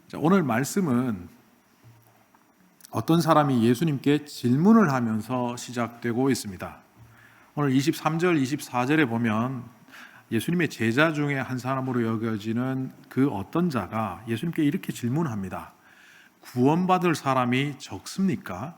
자, 오늘 말씀은 어떤 사람이 예수님께 질문을 하면서 시작되고 있습니다. 오늘 23절, 24절에 보면 예수님의 제자 중에 한 사람으로 여겨지는 그 어떤 자가 예수님께 이렇게 질문합니다. 구원받을 사람이 적습니까?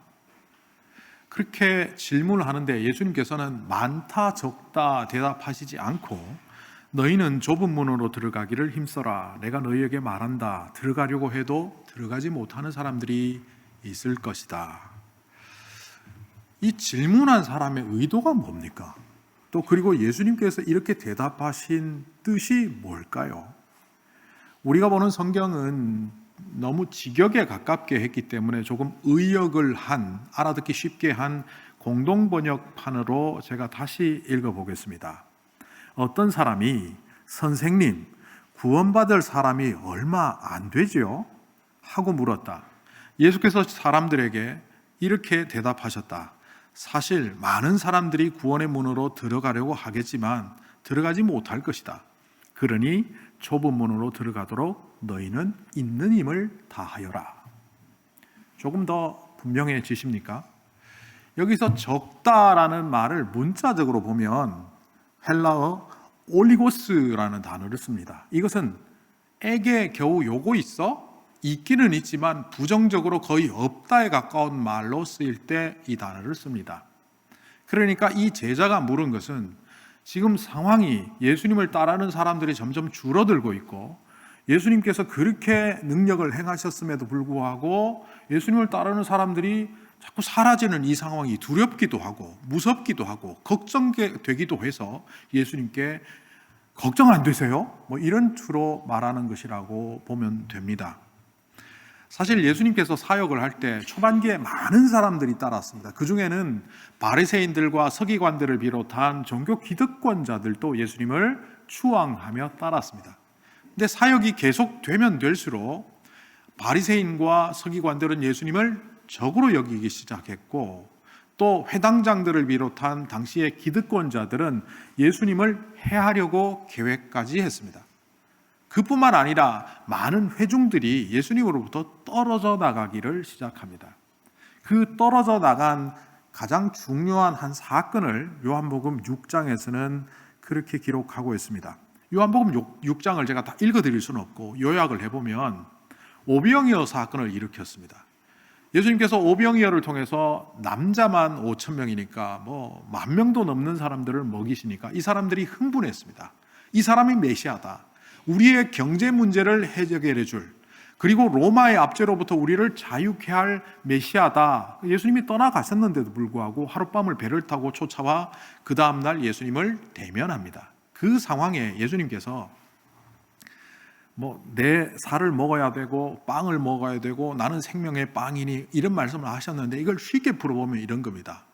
그렇게 질문을 하는데 예수님께서는 많다 적다 대답하시지 않고 너희는 좁은 문으로 들어가기를 힘써라. 내가 너희에게 말한다. 들어가려고 해도 들어가지 못하는 사람들이 있을 것이다. 이 질문한 사람의 의도가 뭡니까? 또 그리고 예수님께서 이렇게 대답하신 뜻이 뭘까요? 우리가 보는 성경은 너무 직역에 가깝게 했기 때문에 조금 의역을 한, 알아듣기 쉽게 한 공동번역판으로 제가 다시 읽어보겠습니다. 어떤 사람이 선생님, 구원받을 사람이 얼마 안 되지요? 하고 물었다. 예수께서 사람들에게 이렇게 대답하셨다. 사실 많은 사람들이 구원의 문으로 들어가려고 하겠지만 들어가지 못할 것이다. 그러니 좁은 문으로 들어가도록 너희는 있는 힘을 다하여라. 조금 더 분명해지십니까? 여기서 적다라는 말을 문자적으로 보면 헬라어 올리고스라는 단어를 씁니다. 이것은 에게 겨우 요거 있어? 있기는 있지만 부정적으로 거의 없다에 가까운 말로 쓰일 때 이 단어를 씁니다. 그러니까 이 제자가 물은 것은 지금 상황이 예수님을 따르는 사람들이 점점 줄어들고 있고 예수님께서 그렇게 능력을 행하셨음에도 불구하고 예수님을 따르는 사람들이 자꾸 사라지는 이 상황이 두렵기도 하고 무섭기도 하고 걱정되기도 해서 예수님께 걱정 안 되세요? 이런 투로 말하는 것이라고 보면 됩니다. 사실 예수님께서 사역을 할 때 초반기에 많은 사람들이 따랐습니다. 그 중에는 바리새인들과 서기관들을 비롯한 종교 기득권자들도 예수님을 추앙하며 따랐습니다. 근데 사역이 계속되면 될수록 바리새인과 서기관들은 예수님을 적으로 여기기 시작했고 또 회당장들을 비롯한 당시의 기득권자들은 예수님을 해하려고 계획까지 했습니다. 그뿐만 아니라 많은 회중들이 예수님으로부터 떨어져 나가기를 시작합니다. 그 떨어져 나간 가장 중요한 한 사건을 요한복음 6장에서는 그렇게 기록하고 있습니다. 요한복음 6장을 제가 다 읽어드릴 수는 없고 요약을 해보면 오병이어 사건을 일으켰습니다. 예수님께서 오병이어를 통해서 남자만 5,000명이니까 10,000명도 넘는 사람들을 먹이시니까 이 사람들이 흥분했습니다. 이 사람이 메시아다. 우리의 경제 문제를 해결해 줄, 그리고 로마의 압제로부터 우리를 자유케 할 메시아다. 예수님이 떠나가셨는데도 불구하고 하룻밤을 배를 타고 쫓아와 그 다음날 예수님을 대면합니다. 그 상황에 예수님께서 내 살을 먹어야 되고 빵을 먹어야 되고 나는 생명의 빵이니 이런 말씀을 하셨는데 이걸 쉽게 풀어보면 이런 겁니다.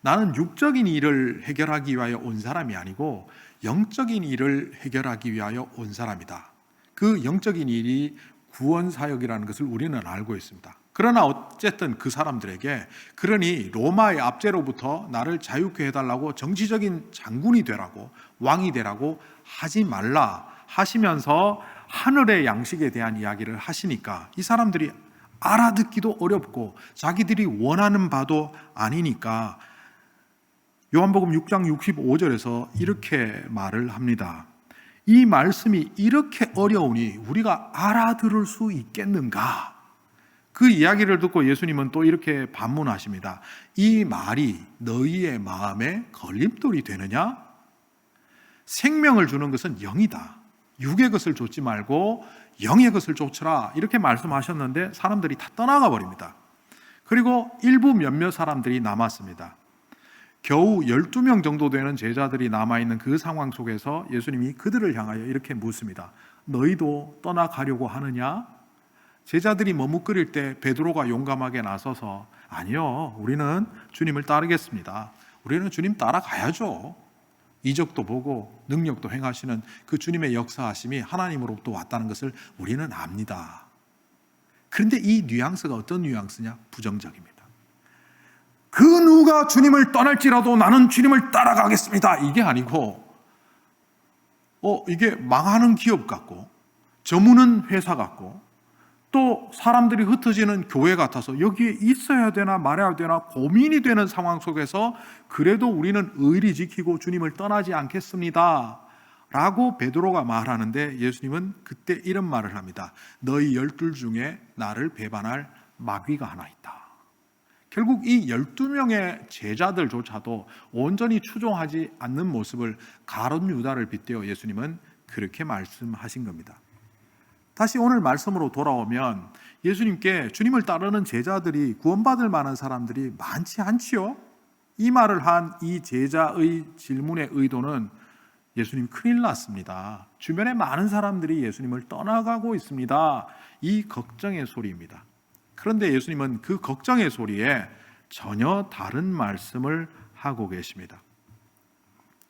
나는 육적인 일을 해결하기 위하여 온 사람이 아니고 영적인 일을 해결하기 위하여 온 사람이다. 그 영적인 일이 구원사역이라는 것을 우리는 알고 있습니다. 그러나 어쨌든 그 사람들에게 그러니 로마의 압제로부터 나를 자유케 해달라고 정치적인 장군이 되라고 왕이 되라고 하지 말라 하시면서 하늘의 양식에 대한 이야기를 하시니까 이 사람들이 알아듣기도 어렵고 자기들이 원하는 바도 아니니까 요한복음 6장 65절에서 이렇게 말을 합니다. 이 말씀이 이렇게 어려우니 우리가 알아들을 수 있겠는가? 그 이야기를 듣고 예수님은 또 이렇게 반문하십니다. 이 말이 너희의 마음에 걸림돌이 되느냐? 생명을 주는 것은 영이다. 육의 것을 좇지 말고 영의 것을 좇으라 이렇게 말씀하셨는데 사람들이 다 떠나가 버립니다. 그리고 일부 몇몇 사람들이 남았습니다. 겨우 12명 정도 되는 제자들이 남아있는 그 상황 속에서 예수님이 그들을 향하여 이렇게 묻습니다. 너희도 떠나가려고 하느냐? 제자들이 머뭇거릴 때 베드로가 용감하게 나서서 아니요, 우리는 주님을 따르겠습니다. 우리는 주님 따라가야죠. 이적도 보고 능력도 행하시는 그 주님의 역사하심이 하나님으로부터 왔다는 것을 우리는 압니다. 그런데 이 뉘앙스가 어떤 뉘앙스냐? 부정적입니다. 그 누가 주님을 떠날지라도 나는 주님을 따라가겠습니다. 이게 아니고 이게 망하는 기업 같고 저무는 회사 같고 또 사람들이 흩어지는 교회 같아서 여기에 있어야 되나 말아야 되나 고민이 되는 상황 속에서 그래도 우리는 의리 지키고 주님을 떠나지 않겠습니다 라고 베드로가 말하는데, 예수님은 그때 이런 말을 합니다. 너희 12 중에 나를 배반할 마귀가 하나 있다. 결국 이 12명의 제자들조차도 온전히 추종하지 않는 모습을 가룟 유다를 빗대어 예수님은 그렇게 말씀하신 겁니다. 다시 오늘 말씀으로 돌아오면, 예수님께 주님을 따르는 제자들이 구원받을 만한 사람들이 많지 않지요? 이 말을 한 이 제자의 질문의 의도는 예수님 큰일 났습니다, 주변에 많은 사람들이 예수님을 떠나가고 있습니다, 이 걱정의 소리입니다. 그런데 예수님은 그 걱정의 소리에 전혀 다른 말씀을 하고 계십니다.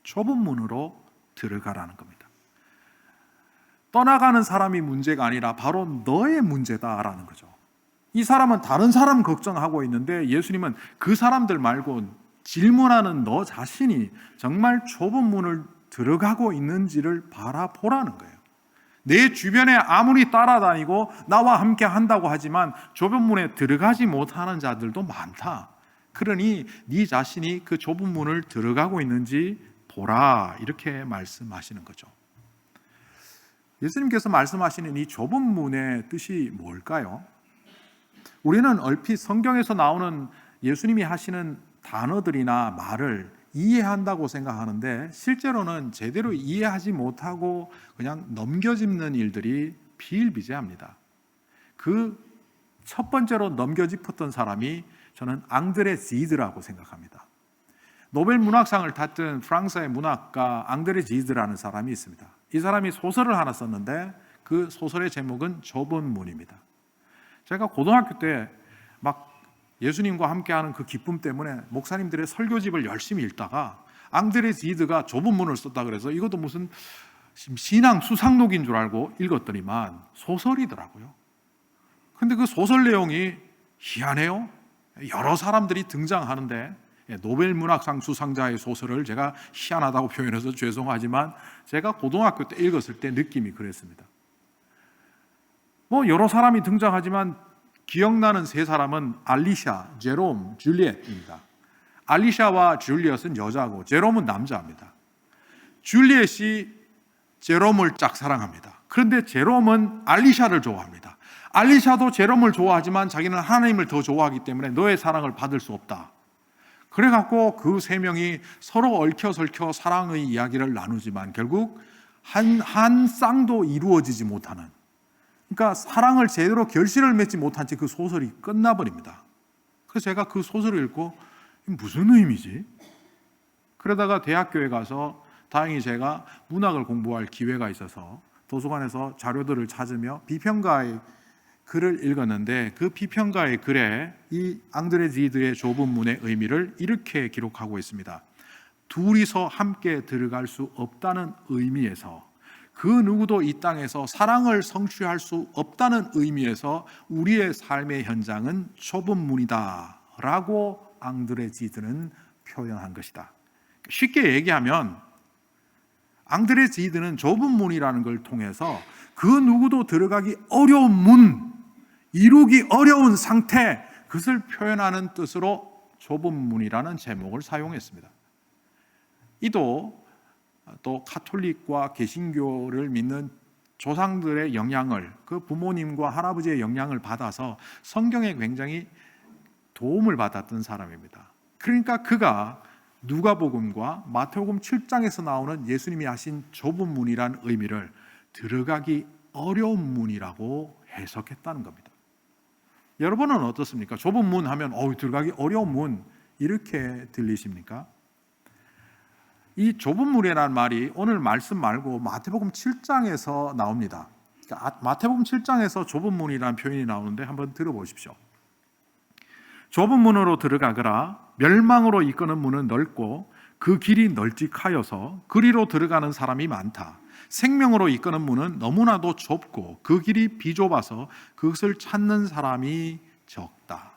좁은 문으로 들어가라는 겁니다. 떠나가는 사람이 문제가 아니라 바로 너의 문제다라는 거죠. 이 사람은 다른 사람 걱정하고 있는데 예수님은 그 사람들 말고 질문하는 너 자신이 정말 좁은 문을 들어가고 있는지를 바라보라는 거예요. 내 주변에 아무리 따라다니고 나와 함께 한다고 하지만 좁은 문에 들어가지 못하는 자들도 많다. 그러니 네 자신이 그 좁은 문을 들어가고 있는지 보라, 이렇게 말씀하시는 거죠. 예수님께서 말씀하시는 이 좁은 문의 뜻이 뭘까요? 우리는 얼핏 성경에서 나오는 예수님이 하시는 단어들이나 말을 이해한다고 생각하는데, 실제로는 제대로 이해하지 못하고 그냥 넘겨짚는 일들이 비일비재합니다. 그 첫 번째로 넘겨짚었던 사람이 저는 앙드레 지드라고 생각합니다. 노벨 문학상을 탔던 프랑스의 문학가 앙드레 지드라는 사람이 있습니다. 이 사람이 소설을 하나 썼는데 그 소설의 제목은 좁은 문입니다. 제가 고등학교 때 막 예수님과 함께하는 그 기쁨 때문에 목사님들의 설교집을 열심히 읽다가 앙드레 지드가 좁은 문을 썼다 그래서 이것도 무슨 신앙 수상록인 줄 알고 읽었더니만 소설이더라고요. 근데 그 소설 내용이 희한해요. 여러 사람들이 등장하는데, 노벨 문학상 수상자의 소설을 제가 희한하다고 표현해서 죄송하지만 제가 고등학교 때 읽었을 때 느낌이 그랬습니다. 여러 사람이 등장하지만 기억나는 세 사람은 알리샤, 제롬, 줄리엣입니다. 알리샤와 줄리엣은 여자고 제롬은 남자입니다. 줄리엣이 제롬을 짝사랑합니다. 그런데 제롬은 알리샤를 좋아합니다. 알리샤도 제롬을 좋아하지만 자기는 하나님을 더 좋아하기 때문에 너의 사랑을 받을 수 없다. 그래갖고 그 세 명이 서로 얽혀설켜 사랑의 이야기를 나누지만 결국 한 쌍도 이루어지지 못하는, 그러니까 사랑을 제대로 결실을 맺지 못한 채 그 소설이 끝나버립니다. 그래서 제가 그 소설을 읽고 무슨 의미지? 그러다가 대학교에 가서 다행히 제가 문학을 공부할 기회가 있어서 도서관에서 자료들을 찾으며 비평가의 글을 읽었는데, 그 비평가의 글에 이 앙드레 지드의 좁은 문의 의미를 이렇게 기록하고 있습니다. 둘이서 함께 들어갈 수 없다는 의미에서, 그 누구도 이 땅에서 사랑을 성취할 수 없다는 의미에서 우리의 삶의 현장은 좁은 문이다 라고 앙드레 지드는 표현한 것이다. 쉽게 얘기하면 앙드레 지드는 좁은 문이라는 걸 통해서 그 누구도 들어가기 어려운 문, 이루기 어려운 상태, 그것을 표현하는 뜻으로 좁은 문이라는 제목을 사용했습니다. 이도 또 카톨릭과 개신교를 믿는 조상들의 영향을, 그 부모님과 할아버지의 영향을 받아서 성경에 굉장히 도움을 받았던 사람입니다. 그러니까 그가 누가복음과 마태복음 7장에서 나오는 예수님이 하신 좁은 문이라는 의미를 들어가기 어려운 문이라고 해석했다는 겁니다. 여러분은 어떻습니까? 좁은 문 하면 들어가기 어려운 문, 이렇게 들리십니까? 이 좁은 문이라는 말이 오늘 말씀 말고 마태복음 7장에서 나옵니다. 그러니까 마태복음 7장에서 좁은 문이라는 표현이 나오는데 한번 들어보십시오. 좁은 문으로 들어가거라. 멸망으로 이끄는 문은 넓고 그 길이 널찍하여서 그리로 들어가는 사람이 많다. 생명으로 이끄는 문은 너무나도 좁고 그 길이 비좁아서 그것을 찾는 사람이 적다.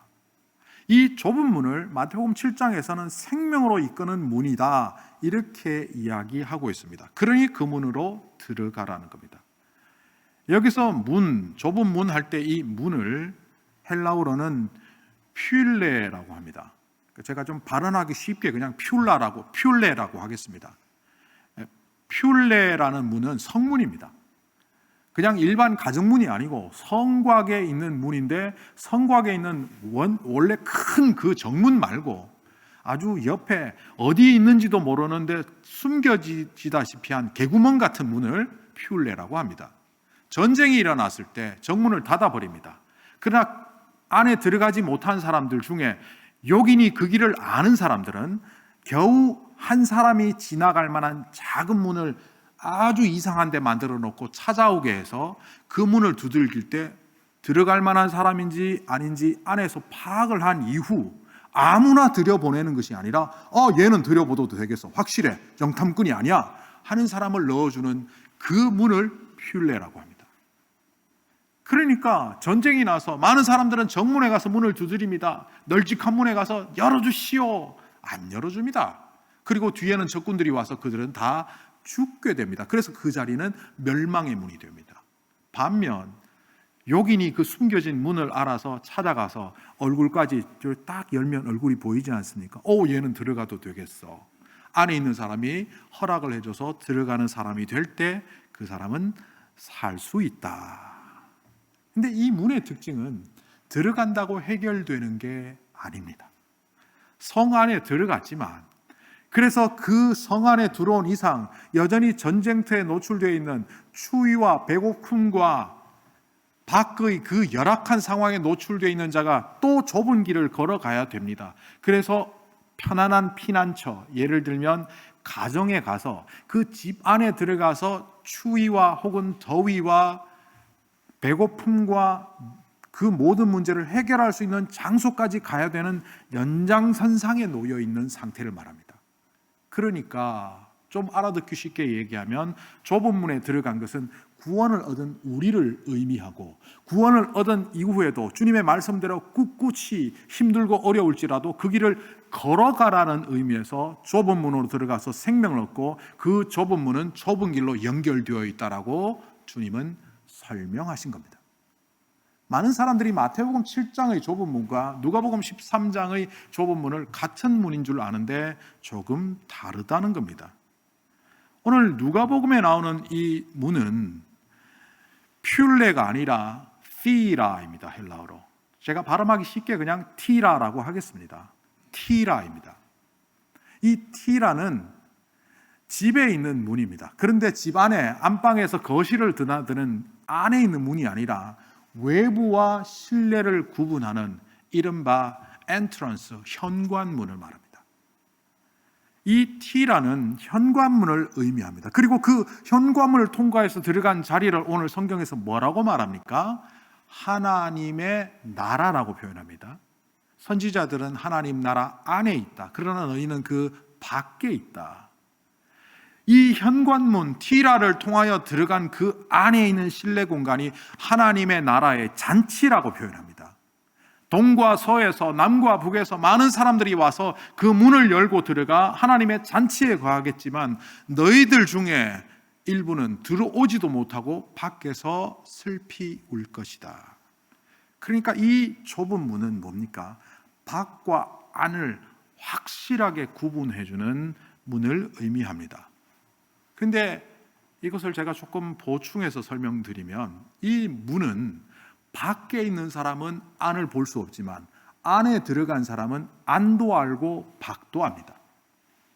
이 좁은 문을 마태복음 7장에서는 생명으로 이끄는 문이다, 이렇게 이야기하고 있습니다. 그러니 그 문으로 들어가라는 겁니다. 여기서 문, 좁은 문 할 때 이 문을 헬라어로는 퓰레라고 합니다. 제가 좀 발언하기 쉽게 그냥 퓰레라고 하겠습니다. 퓰레라는 문은 성문입니다. 그냥 일반 가정문이 아니고 성곽에 있는 문인데, 성곽에 있는 원래 큰 그 정문 말고 아주 옆에 어디 있는지도 모르는데 숨겨지다시피 한 개구멍 같은 문을 퓰레라고 합니다. 전쟁이 일어났을 때 정문을 닫아버립니다. 그러나 안에 들어가지 못한 사람들 중에 여기니 그 길을 아는 사람들은 겨우 한 사람이 지나갈 만한 작은 문을 아주 이상한 데 만들어 놓고 찾아오게 해서 그 문을 두들길 때 들어갈 만한 사람인지 아닌지 안에서 파악을 한 이후 아무나 들여보내는 것이 아니라 얘는 들여보도 되겠어, 확실해, 정탐꾼이 아니야 하는 사람을 넣어주는 그 문을 퓰레라고 합니다. 그러니까 전쟁이 나서 많은 사람들은 정문에 가서 문을 두드립니다. 널찍한 문에 가서 열어주시오. 안 열어줍니다. 그리고 뒤에는 적군들이 와서 그들은 다 죽게 됩니다. 그래서 그 자리는 멸망의 문이 됩니다. 반면 욕인이 그 숨겨진 문을 알아서 찾아가서 얼굴까지 딱 열면 얼굴이 보이지 않습니까? 얘는 들어가도 되겠어. 안에 있는 사람이 허락을 해줘서 들어가는 사람이 될 때 그 사람은 살 수 있다. 근데 이 문의 특징은 들어간다고 해결되는 게 아닙니다. 성 안에 들어갔지만, 그래서 그 성 안에 들어온 이상 여전히 전쟁터에 노출되어 있는 추위와 배고픔과 밖의 그 열악한 상황에 노출되어 있는 자가 또 좁은 길을 걸어가야 됩니다. 그래서 편안한 피난처, 예를 들면 가정에 가서 그 집 안에 들어가서 추위와 혹은 더위와 배고픔과 그 모든 문제를 해결할 수 있는 장소까지 가야 되는 연장선상에 놓여 있는 상태를 말합니다. 그러니까 좀 알아듣기 쉽게 얘기하면 좁은 문에 들어간 것은 구원을 얻은 우리를 의미하고, 구원을 얻은 이후에도 주님의 말씀대로 꿋꿋이 힘들고 어려울지라도 그 길을 걸어가라는 의미에서 좁은 문으로 들어가서 생명을 얻고 그 좁은 문은 좁은 길로 연결되어 있다라고 주님은 설명하신 겁니다. 많은 사람들이 마태복음 7장의 좁은 문과 누가복음 13장의 좁은 문을 같은 문인 줄 아는데 조금 다르다는 겁니다. 오늘 누가복음에 나오는 이 문은 퓰레가 아니라 티라입니다. 헬라어로. 제가 발음하기 쉽게 그냥 티라라고 하겠습니다. 티라입니다. 이 티라는 집에 있는 문입니다. 그런데 집 안에 안방에서 거실을 드나드는 안에 있는 문이 아니라 외부와 실내를 구분하는 이른바 엔트런스, 현관문을 말합니다. 이 티라는 현관문을 의미합니다. 그리고 그 현관문을 통과해서 들어간 자리를 오늘 성경에서 뭐라고 말합니까? 하나님의 나라라고 표현합니다. 선지자들은 하나님 나라 안에 있다. 그러나 너희는 그 밖에 있다. 이 현관문 티라를 통하여 들어간 그 안에 있는 실내 공간이 하나님의 나라의 잔치라고 표현합니다. 동과 서에서 남과 북에서 많은 사람들이 와서 그 문을 열고 들어가 하나님의 잔치에 거하겠지만 너희들 중에 일부는 들어오지도 못하고 밖에서 슬피 울 것이다. 그러니까 이 좁은 문은 뭡니까? 밖과 안을 확실하게 구분해주는 문을 의미합니다. 그런데 이것을 제가 조금 보충해서 설명드리면, 이 문은 밖에 있는 사람은 안을 볼 수 없지만 안에 들어간 사람은 안도 알고 밖도 압니다.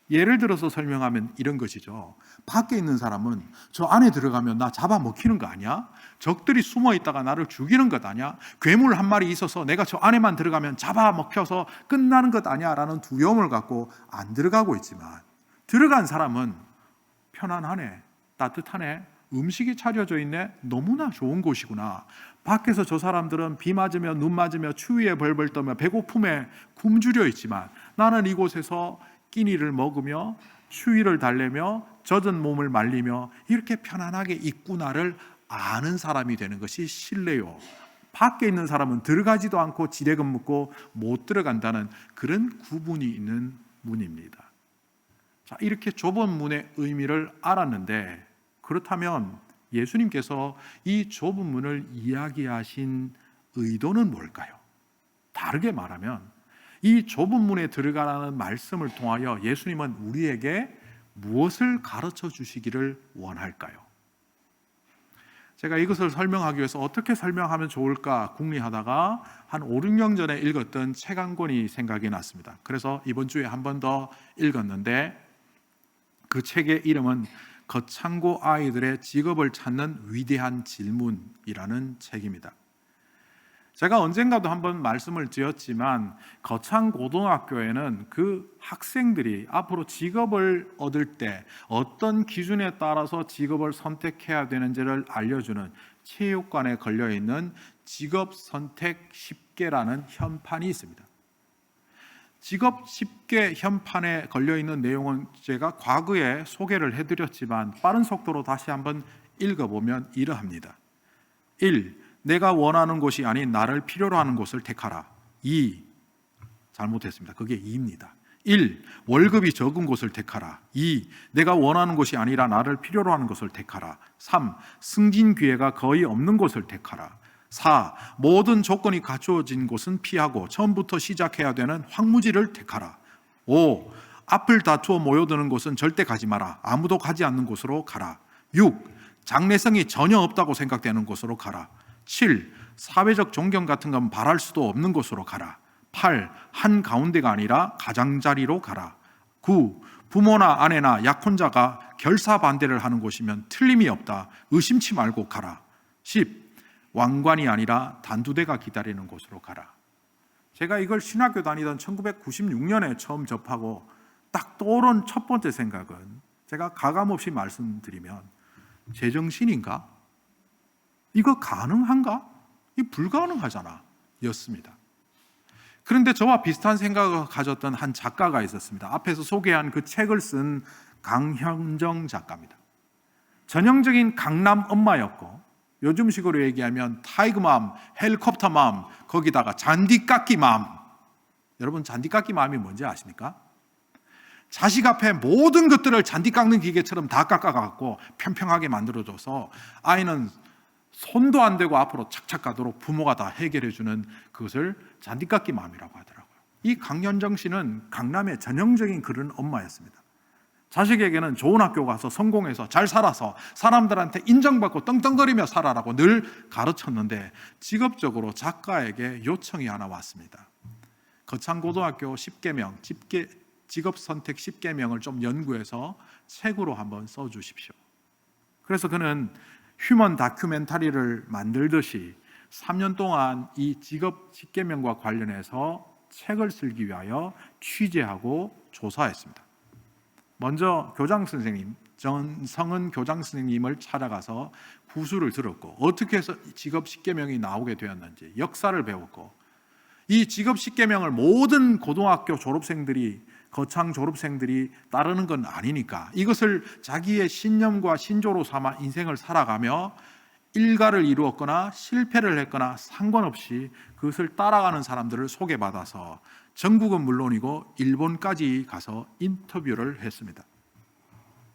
예를 들어서 설명하면 이런 것이죠. 밖에 있는 사람은 저 안에 들어가면 나 잡아먹히는 거 아니야? 적들이 숨어 있다가 나를 죽이는 것 아니야? 괴물 한 마리 있어서 내가 저 안에만 들어가면 잡아먹혀서 끝나는 것 아니야? 라는 두려움을 갖고 안 들어가고 있지만, 들어간 사람은 편안하네, 따뜻하네, 음식이 차려져 있네, 너무나 좋은 곳이구나. 밖에서 저 사람들은 비 맞으며 눈 맞으며 추위에 벌벌 떠며 배고픔에 굶주려 있지만 나는 이곳에서 끼니를 먹으며 추위를 달래며 젖은 몸을 말리며 이렇게 편안하게 있구나를 아는 사람이 되는 것이 실내요. 밖에 있는 사람은 들어가지도 않고 지레금 묻고 못 들어간다는 그런 구분이 있는 문입니다. 자, 이렇게 좁은 문의 의미를 알았는데, 그렇다면 예수님께서 이 좁은 문을 이야기하신 의도는 뭘까요? 다르게 말하면 이 좁은 문에 들어가라는 말씀을 통하여 예수님은 우리에게 무엇을 가르쳐 주시기를 원할까요? 제가 이것을 설명하기 위해서 어떻게 설명하면 좋을까 궁리하다가 한 5, 6년 전에 읽었던 책 한 권이 생각이 났습니다. 그래서 이번 주에 한 번 더 읽었는데 그 책의 이름은 거창고 아이들의 직업을 찾는 위대한 질문이라는 책입니다. 제가 언젠가도 한번 말씀을 드렸지만 거창고등학교에는 그 학생들이 앞으로 직업을 얻을 때 어떤 기준에 따라서 직업을 선택해야 되는지를 알려주는 체육관에 걸려있는 직업 선택 10개라는 현판이 있습니다. 직업 10개 현판에 걸려있는 내용은 제가 과거에 소개를 해드렸지만 빠른 속도로 다시 한번 읽어보면 이러합니다. 1. 내가 원하는 곳이 아닌 나를 필요로 하는 곳을 택하라. 2. 잘못했습니다. 그게 2입니다. 1. 월급이 적은 곳을 택하라. 2. 내가 원하는 곳이 아니라 나를 필요로 하는 곳을 택하라. 3. 승진 기회가 거의 없는 곳을 택하라. 4. 모든 조건이 갖추어진 곳은 피하고 처음부터 시작해야 되는 황무지를 택하라. 5. 앞을 다투어 모여드는 곳은 절대 가지 마라. 아무도 가지 않는 곳으로 가라. 6. 장래성이 전혀 없다고 생각되는 곳으로 가라. 7. 사회적 존경 같은 건 바랄 수도 없는 곳으로 가라. 8. 한 가운데가 아니라 가장자리로 가라. 9. 부모나 아내나 약혼자가 결사반대를 하는 곳이면 틀림이 없다. 의심치 말고 가라. 10. 왕관이 아니라 단두대가 기다리는 곳으로 가라. 제가 이걸 신학교 다니던 1996년에 처음 접하고 딱 떠오른 첫 번째 생각은 제가 가감없이 말씀드리면 제정신인가? 이거 가능한가? 이거 불가능하잖아 였습니다. 그런데 저와 비슷한 생각을 가졌던 한 작가가 있었습니다. 앞에서 소개한 그 책을 쓴 강현정 작가입니다. 전형적인 강남 엄마였고 요즘식으로 얘기하면 타이거맘, 헬리콥터맘, 거기다가 잔디깎기맘. 여러분 잔디깎기 맘이 뭔지 아십니까? 자식 앞에 모든 것들을 잔디 깎는 기계처럼 다 깎아갖고 평평하게 만들어줘서 아이는 손도 안 대고 앞으로 착착 가도록 부모가 다 해결해주는 그것을 잔디깎기 맘이라고 하더라고요. 이 강현정 씨는 강남의 전형적인 그런 엄마였습니다. 자식에게는 좋은 학교 가서 성공해서 잘 살아서 사람들한테 인정받고 떵떵거리며 살아라고 늘 가르쳤는데 직업적으로 작가에게 요청이 하나 왔습니다. 거창고등학교 10개명, 직업선택 10개명을 좀 연구해서 책으로 한번 써주십시오. 그래서 그는 휴먼 다큐멘터리를 만들듯이 3년 동안 이 직업 10개명과 관련해서 책을 쓰기 위하여 취재하고 조사했습니다. 먼저 교장 선생님, 전성은 교장 선생님을 찾아가서 구술을 들었고 어떻게 해서 직업 10개명이 나오게 되었는지 역사를 배웠고 이 직업 10개명을 모든 고등학교 졸업생들이 거창 졸업생들이 따르는 건 아니니까 이것을 자기의 신념과 신조로 삼아 인생을 살아가며 일가를 이루었거나 실패를 했거나 상관없이 그것을 따라가는 사람들을 소개받아서 전국은 물론이고 일본까지 가서 인터뷰를 했습니다.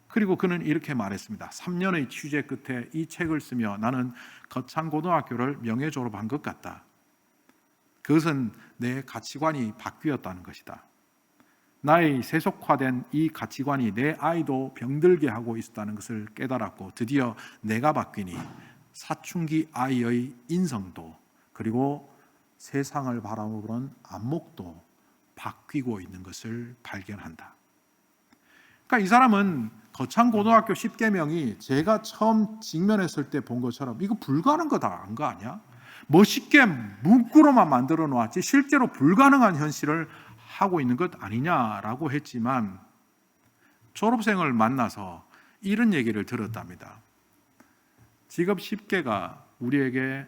그리고 그는 이렇게 말했습니다. 3년의 취재 끝에 이 책을 쓰며 나는 거창고등학교를 명예 졸업한 것 같다. 그것은 내 가치관이 바뀌었다는 것이다. 나의 세속화된 이 가치관이 내 아이도 병들게 하고 있었다는 것을 깨달았고 드디어 내가 바뀌니 사춘기 아이의 인성도 그리고 세상을 바라보는 안목도 바뀌고 있는 것을 발견한다. 그러니까 이 사람은 거창고등학교 10개명이 제가 처음 직면했을 때 본 것처럼 이거 불가능한 거다 거 아니야? 멋있게 문구로만 만들어 놓았지 실제로 불가능한 현실을 하고 있는 것 아니냐라고 했지만 졸업생을 만나서 이런 얘기를 들었답니다. 직업 10개가 우리에게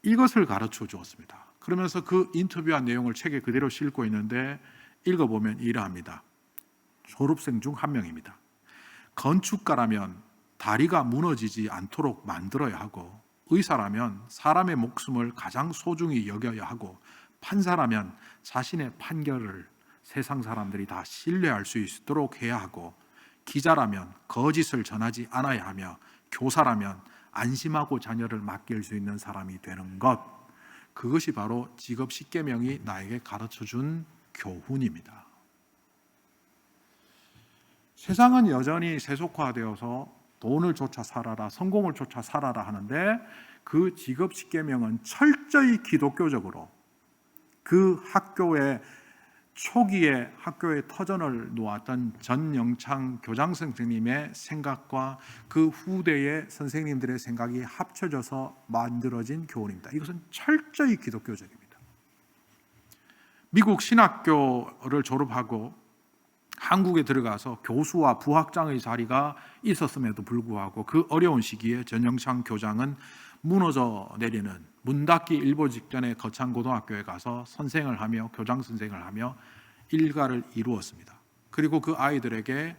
이것을 가르쳐 주었습니다. 그러면서 그 인터뷰한 내용을 책에 그대로 싣고 있는데 읽어보면 이러합니다. 졸업생 중 한 명입니다. 건축가라면 다리가 무너지지 않도록 만들어야 하고 의사라면 사람의 목숨을 가장 소중히 여겨야 하고 판사라면 자신의 판결을 세상 사람들이 다 신뢰할 수 있도록 해야 하고 기자라면 거짓을 전하지 않아야 하며 교사라면 안심하고 자녀를 맡길 수 있는 사람이 되는 것, 그것이 바로 직업 10계명이 나에게 가르쳐준 교훈입니다. 세상은 여전히 세속화되어서 돈을 쫓아 살아라, 성공을 쫓아 살아라 하는데, 그 직업 10계명은 철저히 기독교적으로 그 학교의 초기에 학교의 터전을 놓았던 전영창 교장 선생님의 생각과 그 후대의 선생님들의 생각이 합쳐져서 만들어진 교훈입니다. 이것은 철저히 기독교적입니다. 미국 신학교를 졸업하고 한국에 들어가서 교수와 부학장의 자리가 있었음에도 불구하고 그 어려운 시기에 전영창 교장은 무너져 내리는 문 닫기 일보 직전에 거창고등학교에 가서 선생을 하며 교장 선생을 하며 일가를 이루었습니다. 그리고 그 아이들에게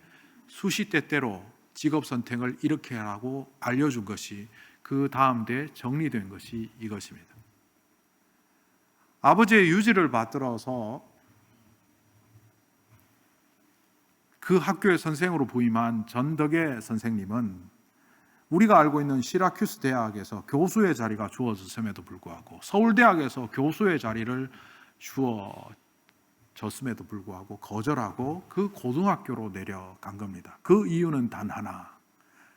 수시때때로 직업 선택을 이렇게 하라고 알려준 것이 그 다음 대에 정리된 것이 이것입니다. 아버지의 유지를 받들어서 그 학교의 선생으로 부임한 전덕의 선생님은 우리가 알고 있는 시라큐스 대학에서 교수의 자리가 주어졌음에도 불구하고, 서울대학에서 교수의 자리를 주어졌음에도 불구하고 거절하고 그 고등학교로 내려간 겁니다. 그 이유는 단 하나,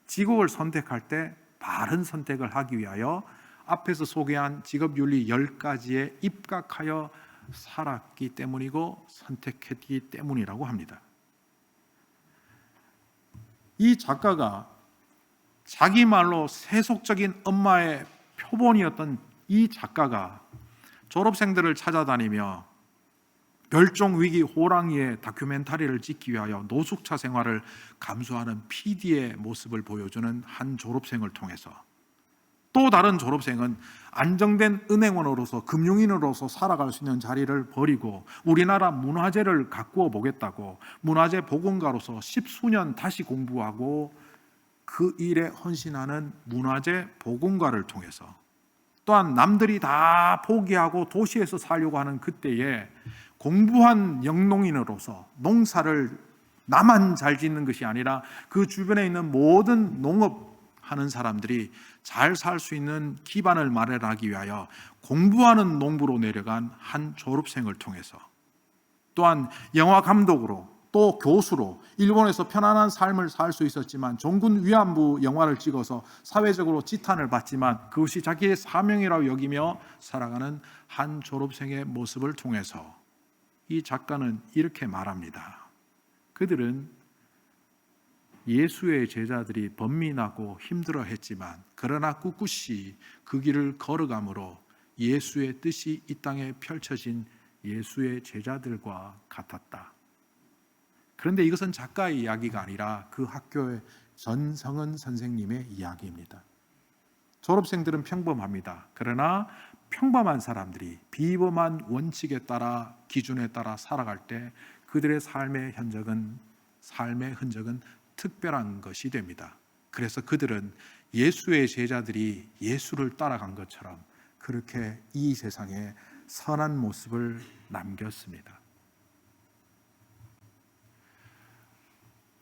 직업을 선택할 때 바른 선택을 하기 위하여 앞에서 소개한 직업윤리 10가지에 입각하여 살았기 때문이고 선택했기 때문이라고 합니다. 이 작가가 자기 말로 세속적인 엄마의 표본이었던 이 작가가 졸업생들을 찾아다니며 멸종위기 호랑이의 다큐멘터리를 찍기 위하여 노숙자 생활을 감수하는 PD의 모습을 보여주는 한 졸업생을 통해서, 또 다른 졸업생은 안정된 은행원으로서 금융인으로서 살아갈 수 있는 자리를 버리고 우리나라 문화재를 가꾸어 보겠다고 문화재 보건가로서 10수년 다시 공부하고 그 일에 헌신하는 문화재 보건가를 통해서, 또한 남들이 다 포기하고 도시에서 살려고 하는 그때에 공부한 영농인으로서 농사를 나만 잘 짓는 것이 아니라 그 주변에 있는 모든 농업하는 사람들이 잘 살 수 있는 기반을 마련하기 위하여 공부하는 농부로 내려간 한 졸업생을 통해서, 또한 영화 감독으로 또 교수로 일본에서 편안한 삶을 살 수 있었지만 종군 위안부 영화를 찍어서 사회적으로 지탄을 받지만 그것이 자기의 사명이라고 여기며 살아가는 한 졸업생의 모습을 통해서 이 작가는 이렇게 말합니다. 그들은 예수의 제자들이 번민하고 힘들어했지만 그러나 꿋꿋이 그 길을 걸어감으로 예수의 뜻이 이 땅에 펼쳐진 예수의 제자들과 같았다. 그런데 이것은 작가의 이야기가 아니라 그 학교의 전성은 선생님의 이야기입니다. 졸업생들은 평범합니다. 그러나 평범한 사람들이 비범한 원칙에 따라 기준에 따라 살아갈 때 그들의 삶의 흔적은 특별한 것이 됩니다. 그래서 그들은 예수의 제자들이 예수를 따라간 것처럼 그렇게 이 세상에 선한 모습을 남겼습니다.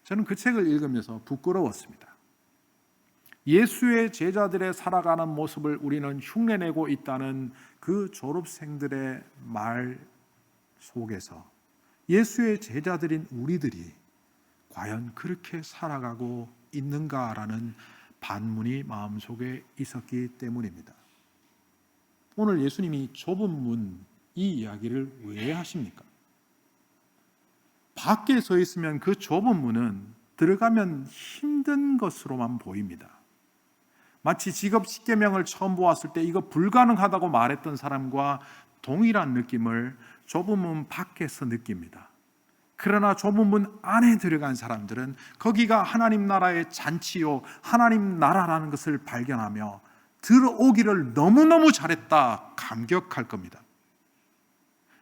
저는 그 책을 읽으면서 부끄러웠습니다. 예수의 제자들의 살아가는 모습을 우리는 흉내내고 있다는 그 졸업생들의 말 속에서 예수의 제자들인 우리들이 과연 그렇게 살아가고 있는가라는 반문이 마음속에 있었기 때문입니다. 오늘 예수님이 좁은 문, 이 이야기를 왜 하십니까? 밖에 서 있으면 그 좁은 문은 들어가면 힘든 것으로만 보입니다. 마치 직업 10계명을 처음 보았을 때 이거 불가능하다고 말했던 사람과 동일한 느낌을 좁은 문 밖에서 느낍니다. 그러나 좁은 문 안에 들어간 사람들은 거기가 하나님 나라의 잔치요, 하나님 나라라는 것을 발견하며 들어오기를 너무너무 잘했다 감격할 겁니다.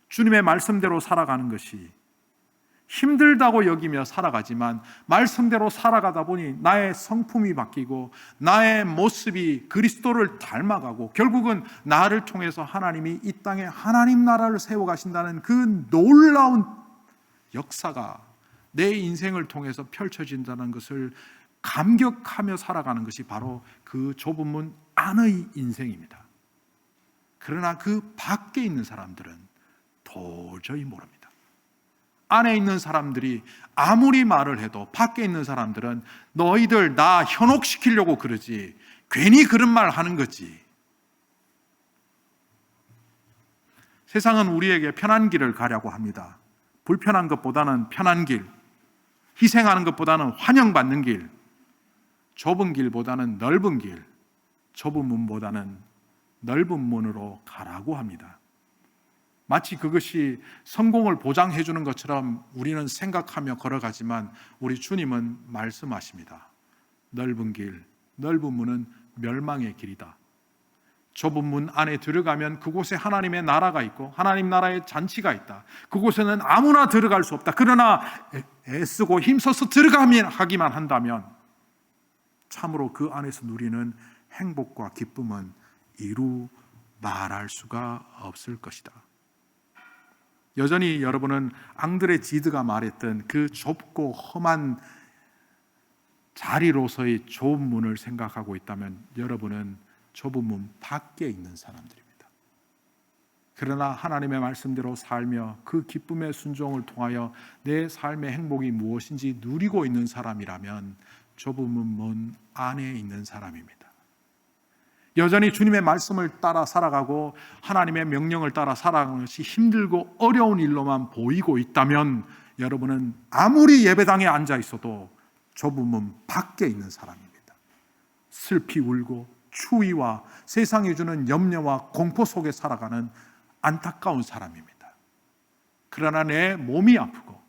주님의 말씀대로 살아가는 것이 힘들다고 여기며 살아가지만 말씀대로 살아가다 보니 나의 성품이 바뀌고 나의 모습이 그리스도를 닮아가고 결국은 나를 통해서 하나님이 이 땅에 하나님 나라를 세워가신다는 그 놀라운 역사가 내 인생을 통해서 펼쳐진다는 것을 감격하며 살아가는 것이 바로 그 좁은 문 안의 인생입니다. 그러나 그 밖에 있는 사람들은 도저히 모릅니다. 안에 있는 사람들이 아무리 말을 해도 밖에 있는 사람들은 너희들 나 현혹시키려고 그러지, 괜히 그런 말 하는 거지. 세상은 우리에게 편한 길을 가려고 합니다. 불편한 것보다는 편한 길, 희생하는 것보다는 환영받는 길, 좁은 길보다는 넓은 길, 좁은 문보다는 넓은 문으로 가라고 합니다. 마치 그것이 성공을 보장해 주는 것처럼 우리는 생각하며 걸어가지만 우리 주님은 말씀하십니다. 넓은 길, 넓은 문은 멸망의 길이다. 좁은 문 안에 들어가면 그곳에 하나님의 나라가 있고 하나님 나라의 잔치가 있다. 그곳에는 아무나 들어갈 수 없다. 그러나 애쓰고 힘써서 들어가기만 한다면 참으로 그 안에서 누리는 행복과 기쁨은 이루 말할 수가 없을 것이다. 여전히 여러분은 앙드레 지드가 말했던 그 좁고 험한 자리로서의 좁은 문을 생각하고 있다면 여러분은 좁은 문 밖에 있는 사람들입니다. 그러나 하나님의 말씀대로 살며 그 기쁨의 순종을 통하여 내 삶의 행복이 무엇인지 누리고 있는 사람이라면 좁은 문 안에 있는 사람입니다. 여전히 주님의 말씀을 따라 살아가고 하나님의 명령을 따라 살아가는 것이 힘들고 어려운 일로만 보이고 있다면 여러분은 아무리 예배당에 앉아 있어도 좁은 문 밖에 있는 사람입니다. 슬피 울고 추위와 세상이 주는 염려와 공포 속에 살아가는 안타까운 사람입니다. 그러나 내 몸이 아프고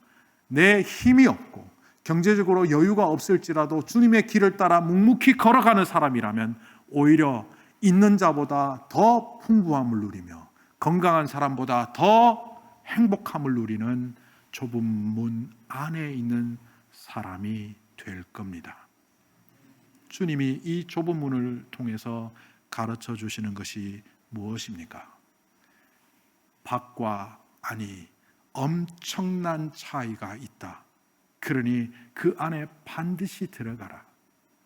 내 힘이 없고 경제적으로 여유가 없을지라도 주님의 길을 따라 묵묵히 걸어가는 사람이라면 오히려 있는 자보다 더 풍부함을 누리며 건강한 사람보다 더 행복함을 누리는 좁은 문 안에 있는 사람이 될 겁니다. 주님이 이 좁은 문을 통해서 가르쳐 주시는 것이 무엇입니까? 밖과 안이 엄청난 차이가 있다. 그러니 그 안에 반드시 들어가라.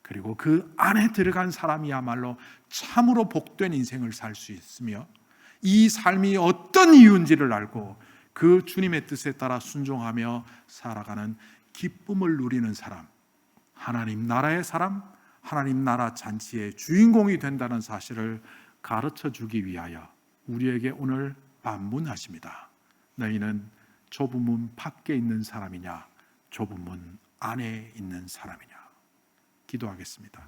그리고 그 안에 들어간 사람이야말로 참으로 복된 인생을 살 수 있으며 이 삶이 어떤 이유인지를 알고 그 주님의 뜻에 따라 순종하며 살아가는 기쁨을 누리는 사람, 하나님 나라의 사람, 하나님 나라 잔치의 주인공이 된다는 사실을 가르쳐 주기 위하여 우리에게 오늘 반문하십니다. 너희는 좁은 문 밖에 있는 사람이냐, 좁은 문 안에 있는 사람이냐. 기도하겠습니다.